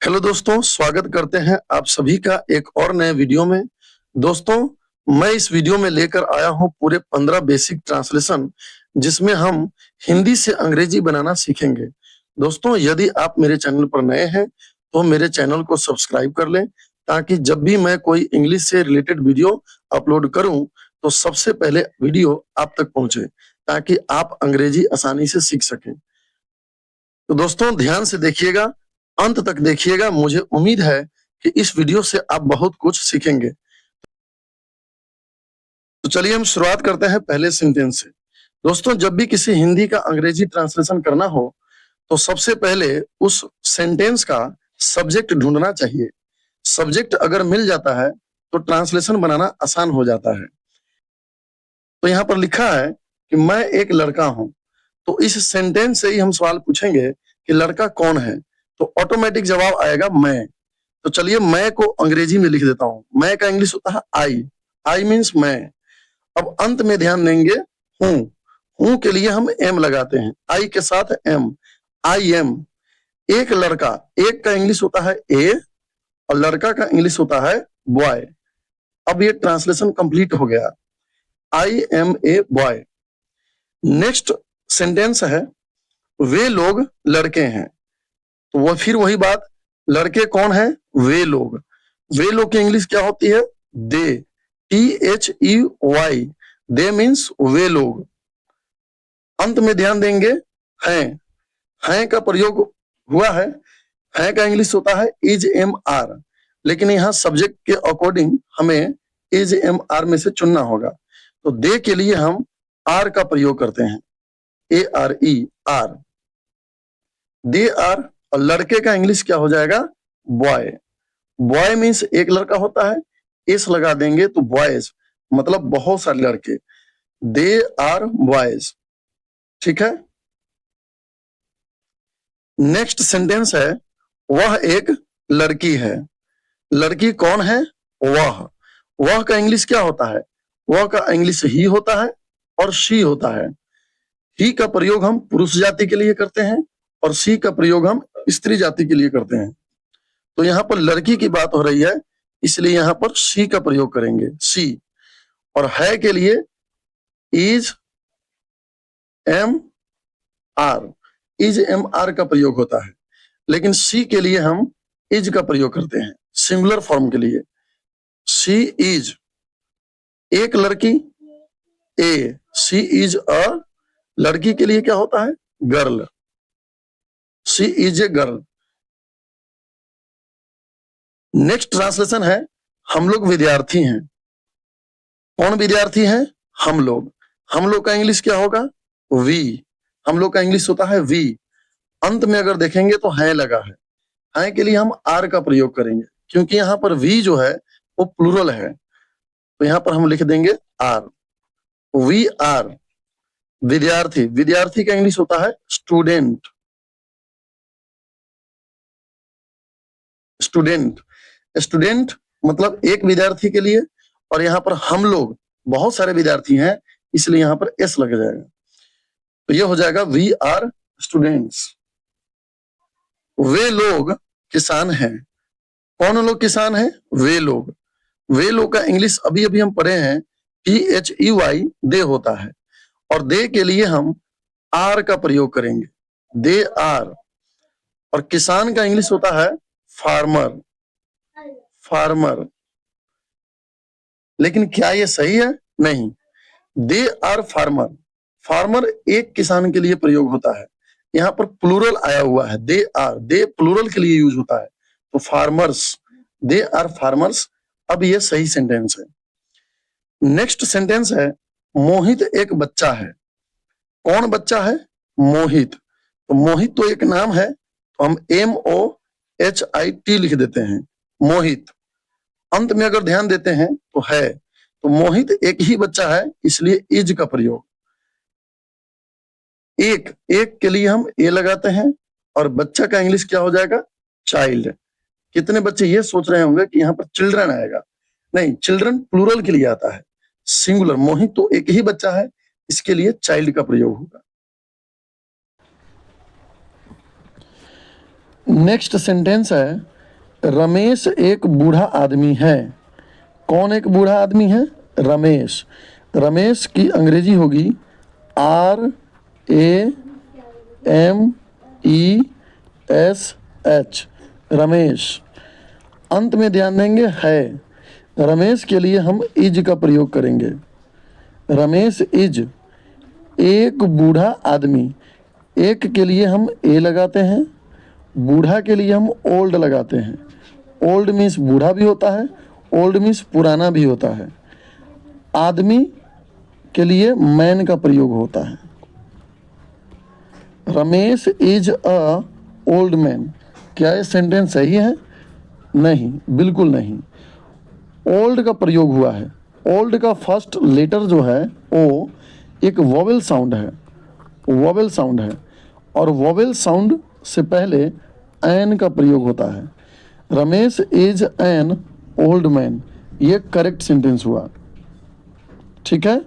Hello दोस्तों, स्वागत करते हैं आप सभी का एक और नए वीडियो में। दोस्तों, मैं इस वीडियो में लेकर आया हूं पूरे 15 बेसिक ट्रांसलेशन, जिसमें हम हिंदी से अंग्रेजी बनाना सीखेंगे। दोस्तों, यदि आप मेरे चैनल पर नए हैं तो मेरे चैनल को सब्सक्राइब कर लें, ताकि जब भी मैं कोई इंग्लिश से रिलेटेड वीडियो अपलोड करूं तो सबसे पहले वीडियो आप तक पहुंचे, ताकि आप अंग्रेजी आसानी से सीख सकें। तो दोस्तों, ध्यान से देखिएगा, अंत तक देखिएगा। मुझे उम्मीद है कि इस वीडियो से आप बहुत कुछ सीखेंगे। तो चलिए हम शुरुआत करते हैं पहले सेंटेंस से। दोस्तों, जब भी किसी हिंदी का अंग्रेजी ट्रांसलेशन करना हो तो सबसे पहले उस सेंटेंस का सब्जेक्ट ढूंढना चाहिए। सब्जेक्ट अगर मिल जाता है तो ट्रांसलेशन बनाना आसान हो जाता है। तो यहाँ पर लिखा है कि मैं एक लड़का हूं, तो इस सेंटेंस से ही हम सवाल पूछेंगे कि लड़का कौन है, तो ऑटोमेटिक जवाब आएगा मैं। तो चलिए मैं को अंग्रेजी में लिख देता हूं। मैं का इंग्लिश होता है आई। आई मीन्स मैं। अब अंत में ध्यान देंगे हूं। हूं के लिए हम एम लगाते हैं, आई के साथ एम। I am. एक लड़का, एक का इंग्लिश होता है ए और लड़का का इंग्लिश होता है बॉय। अब ये ट्रांसलेशन कंप्लीट हो गया। I am a boy. Next sentence है वे लोग लड़के हैं। तो वो फिर वही बात, लड़के कौन है? वे लोग। वे लोग की इंग्लिश क्या होती है? दे। THEY। दे मीन्स वे लोग। अंत में ध्यान देंगे हैं। हैं का प्रयोग हुआ है। हैं का इंग्लिश होता है इज एम आर, लेकिन यहाँ सब्जेक्ट के अकॉर्डिंग हमें इज एम आर में से चुनना होगा। तो दे के लिए हम आर का प्रयोग करते हैं, ARE आर। They are. और लड़के का इंग्लिश क्या हो जाएगा? बॉय। बॉय मीन्स एक लड़का होता है, एस लगा देंगे तो बॉयज, मतलब बहुत सारे लड़के। They are boys. ठीक है। नेक्स्ट सेंटेंस है वह एक लड़की है। लड़की कौन है? वह। वह का इंग्लिश क्या होता है? वह का इंग्लिश ही होता है और शी होता है। ही का प्रयोग हम पुरुष जाति के लिए करते हैं और शी का प्रयोग हम स्त्री जाति के लिए करते हैं। तो यहाँ पर लड़की की बात हो रही है, इसलिए यहाँ पर शी का प्रयोग करेंगे, शी। और है के लिए is am are. Is am are का प्रयोग होता है, लेकिन शी के लिए हम इज का प्रयोग करते हैं सिंगुलर फॉर्म के लिए। शी इज एक लड़की, ए। She is a. लड़की के लिए क्या होता है? Girl. She is a girl. Next translation है हम लोग विद्यार्थी हैं। कौन विद्यार्थी हैं? हम लोग। हम लोग का इंग्लिश क्या होगा? वी। हम लोग का इंग्लिश होता है वी। अंत में अगर देखेंगे तो है लगा है। है के लिए हम आर का प्रयोग करेंगे, क्योंकि यहाँ पर वी जो है वो प्लूरल है, तो यहाँ पर हम लिख देंगे आर। We are. विद्यार्थी। विद्यार्थी का इंग्लिश होता है स्टूडेंट। स्टूडेंट। स्टूडेंट मतलब एक विद्यार्थी के लिए, और यहाँ पर हम लोग बहुत सारे विद्यार्थी हैं, इसलिए यहाँ पर एस लग जाएगा। तो ये हो जाएगा वी आर स्टूडेंट्स। वे लोग किसान हैं। कौन लोग किसान हैं? वे लोग। वे लोग का इंग्लिश अभी अभी हम पढ़े हैं, THEY दे होता है, और दे के लिए हम आर का प्रयोग करेंगे, दे आर। और किसान का इंग्लिश होता है फार्मर। फार्मर। लेकिन क्या ये सही है? नहीं। They are farmer. फार्मर एक किसान के लिए प्रयोग होता है, यहाँ पर प्लूरल आया हुआ है, दे आर। दे प्लूरल के लिए यूज होता है, तो फार्मर्स। They are farmers. अब ये सही सेंटेंस है। नेक्स्ट सेंटेंस है मोहित एक बच्चा है। कौन बच्चा है? मोहित। तो मोहित तो एक नाम है, तो हम MOHIT लिख देते हैं, मोहित। अंत में अगर ध्यान देते हैं तो है, तो मोहित एक ही बच्चा है, इसलिए इज का प्रयोग। एक। एक के लिए हम ए लगाते हैं, और बच्चा का इंग्लिश क्या हो जाएगा? चाइल्ड। कितने बच्चे ये सोच रहे होंगे कि यहाँ पर चिल्ड्रन आएगा। नहीं, चिल्ड्रन प्लूरल के लिए आता है, सिंगुलर। मोहित तो एक ही बच्चा है, इसके लिए चाइल्ड का प्रयोग होगा। नेक्स्ट सेंटेंस है, रमेश एक बूढ़ा आदमी है। कौन एक बूढ़ा आदमी है? रमेश। रमेश की अंग्रेजी होगी RAMESH, रमेश। अंत में ध्यान देंगे है। रमेश के लिए हम इज का प्रयोग करेंगे। रमेश इज एक बूढ़ा आदमी। एक के लिए हम ए लगाते हैं, बूढ़ा के लिए हम ओल्ड लगाते हैं। ओल्ड मीन्स बूढ़ा भी होता है, ओल्ड मीन्स पुराना भी होता है। आदमी के लिए मैन का प्रयोग होता है। Ramesh is a old man. क्या ये सेंटेंस सही है? नहीं, बिल्कुल नहीं। ओल्ड का प्रयोग हुआ है। ओल्ड का फर्स्ट लेटर जो है ओ एक वोवेल साउंड है, वोवेल साउंड है, और वोवेल साउंड से पहले एन का प्रयोग होता है। Ramesh is an old man, ये करेक्ट सेंटेंस हुआ। ठीक है।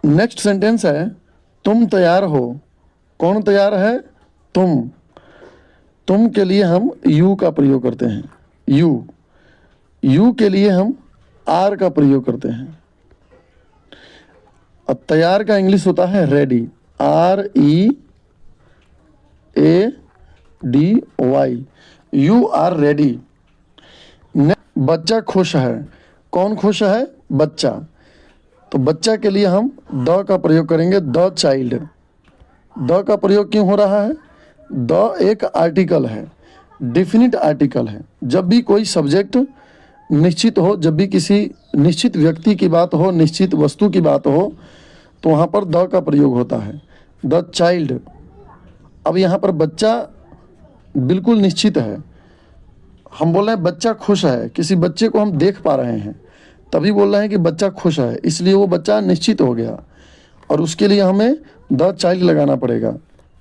नेक्स्ट सेंटेंस है, तुम तैयार हो। कौन तैयार है? तुम। तुम के लिए हम यू का प्रयोग करते हैं। यू। यू के लिए हम आर का प्रयोग करते हैं। अब तैयार का इंग्लिश होता है ready, READY। You are ready. बच्चा खुश है। कौन खुश है? बच्चा। तो बच्चा के लिए हम द का प्रयोग करेंगे, द चाइल्ड। द का प्रयोग क्यों हो रहा है? द एक आर्टिकल है, डेफिनिट आर्टिकल है। जब भी कोई सब्जेक्ट निश्चित हो, जब भी किसी निश्चित व्यक्ति की बात हो, निश्चित वस्तु की बात हो, तो वहाँ पर द का प्रयोग होता है, द चाइल्ड। अब यहाँ पर बच्चा बिल्कुल निश्चित है। हम बोल रहे हैं बच्चा खुश है, किसी बच्चे को हम देख पा रहे हैं, तभी बोल रहे हैं कि बच्चा खुश है, इसलिए वो बच्चा निश्चित हो गया, और उसके लिए हमें द चाइल्ड लगाना पड़ेगा,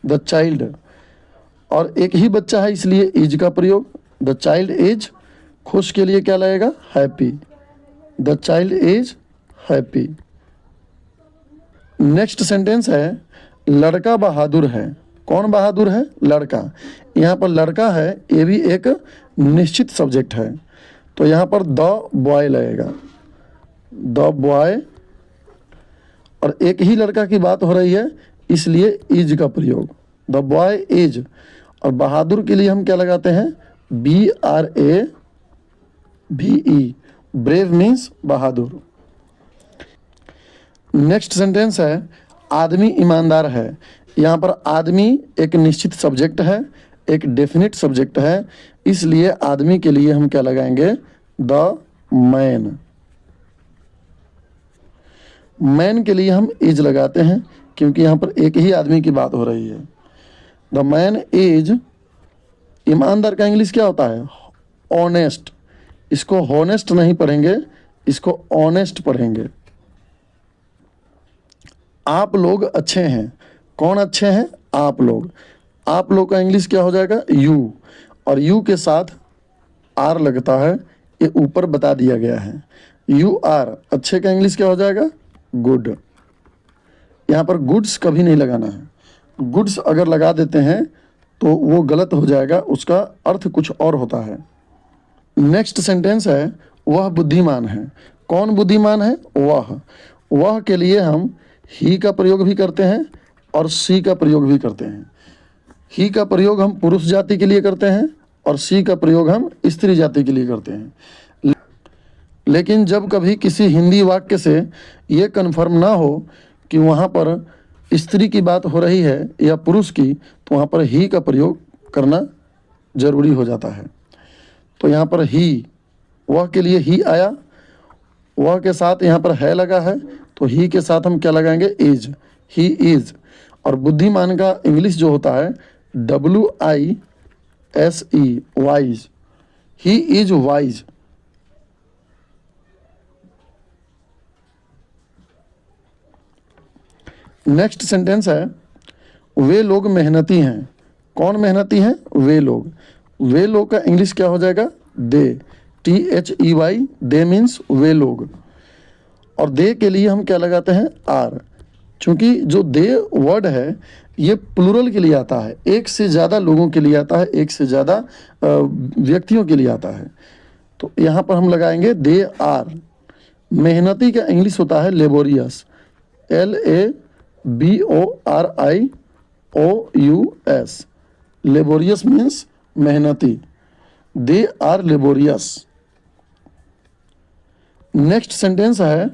द चाइल्ड। और एक ही बच्चा है इसलिए इज का प्रयोग, द चाइल्ड इज। खुश के लिए क्या लगेगा? Happy, the child is happy. Next sentence है, लड़का बहादुर है। कौन बहादुर है? लड़का। यहाँ पर लड़का है, ये भी एक निश्चित सब्जेक्ट है, तो यहाँ पर द बॉय लगेगा, द बॉय। और एक ही लड़का की बात हो रही है इसलिए इज का प्रयोग, द बॉय इज। और बहादुर के लिए हम क्या लगाते हैं? BRAVE, ब्रेव मीन्स बहादुर। नेक्स्ट सेंटेंस है, आदमी ईमानदार है। यहाँ पर आदमी एक निश्चित सब्जेक्ट है, एक डेफिनिट सब्जेक्ट है, इसलिए आदमी के लिए हम क्या लगाएंगे? The man. मैन के लिए हम इज लगाते हैं क्योंकि यहाँ पर एक ही आदमी की बात हो रही है। The man is. ईमानदार का इंग्लिश क्या होता है? ऑनेस्ट। इसको हॉनेस्ट नहीं पढ़ेंगे, इसको ऑनेस्ट पढ़ेंगे। आप लोग अच्छे हैं। कौन अच्छे हैं? आप लोग। आप लोग का इंग्लिश क्या हो जाएगा? यू। और यू के साथ आर लगता है, ये ऊपर बता दिया गया है, यू आर। अच्छे का इंग्लिश क्या हो जाएगा? गुड। यहाँ पर गुड्स कभी नहीं लगाना है। गुड्स अगर लगा देते हैं तो वो गलत हो जाएगा, उसका अर्थ कुछ और होता है। नेक्स्ट सेंटेंस है, वह बुद्धिमान है। कौन बुद्धिमान है? वह। वह के लिए हम ही का प्रयोग भी करते हैं और सी का प्रयोग भी करते हैं। ही का प्रयोग हम पुरुष जाति के लिए करते हैं और सी का प्रयोग हम स्त्री जाति के लिए करते हैं। लेकिन जब कभी किसी हिंदी वाक्य से ये कन्फर्म ना हो कि वहाँ पर स्त्री की बात हो रही है या पुरुष की, तो वहाँ पर ही का प्रयोग करना जरूरी हो जाता है। तो यहाँ पर ही, वह के लिए ही आया, वह के साथ यहाँ पर है लगा है, तो ही के साथ हम क्या लगाएंगे? इज। He is. और बुद्धिमान का इंग्लिश जो होता है WISE, wise. He is wise. Next sentence है, वे लोग मेहनती हैं। कौन मेहनती हैं? वे लोग। वे लोग का इंग्लिश क्या हो जाएगा? दे, THEY, दे मीन्स वे लोग। और दे के लिए हम क्या लगाते हैं? आर। क्योंकि जो दे वर्ड है ये प्लूरल के लिए आता है, एक से ज़्यादा लोगों के लिए आता है, एक से ज़्यादा व्यक्तियों के लिए आता है। तो यहाँ पर हम लगाएंगे दे आर। मेहनती का इंग्लिश होता है लेबोरियस, LABORIOUS। लेबोरियस मीन्स मेहनती, they are laborious. Next sentence है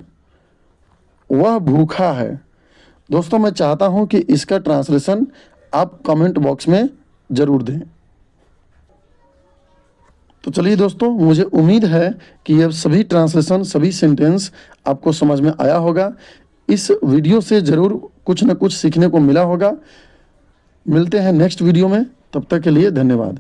वह भूखा है। दोस्तों मैं चाहता हूं कि इसका ट्रांसलेशन आप कमेंट बॉक्स में जरूर दें। तो चलिए दोस्तों, मुझे उम्मीद है कि ये सभी ट्रांसलेशन, सभी सेंटेंस आपको समझ में आया होगा। इस वीडियो से ज़रूर कुछ ना कुछ सीखने को मिला होगा। मिलते हैं नेक्स्ट वीडियो में, तब तक के लिए धन्यवाद।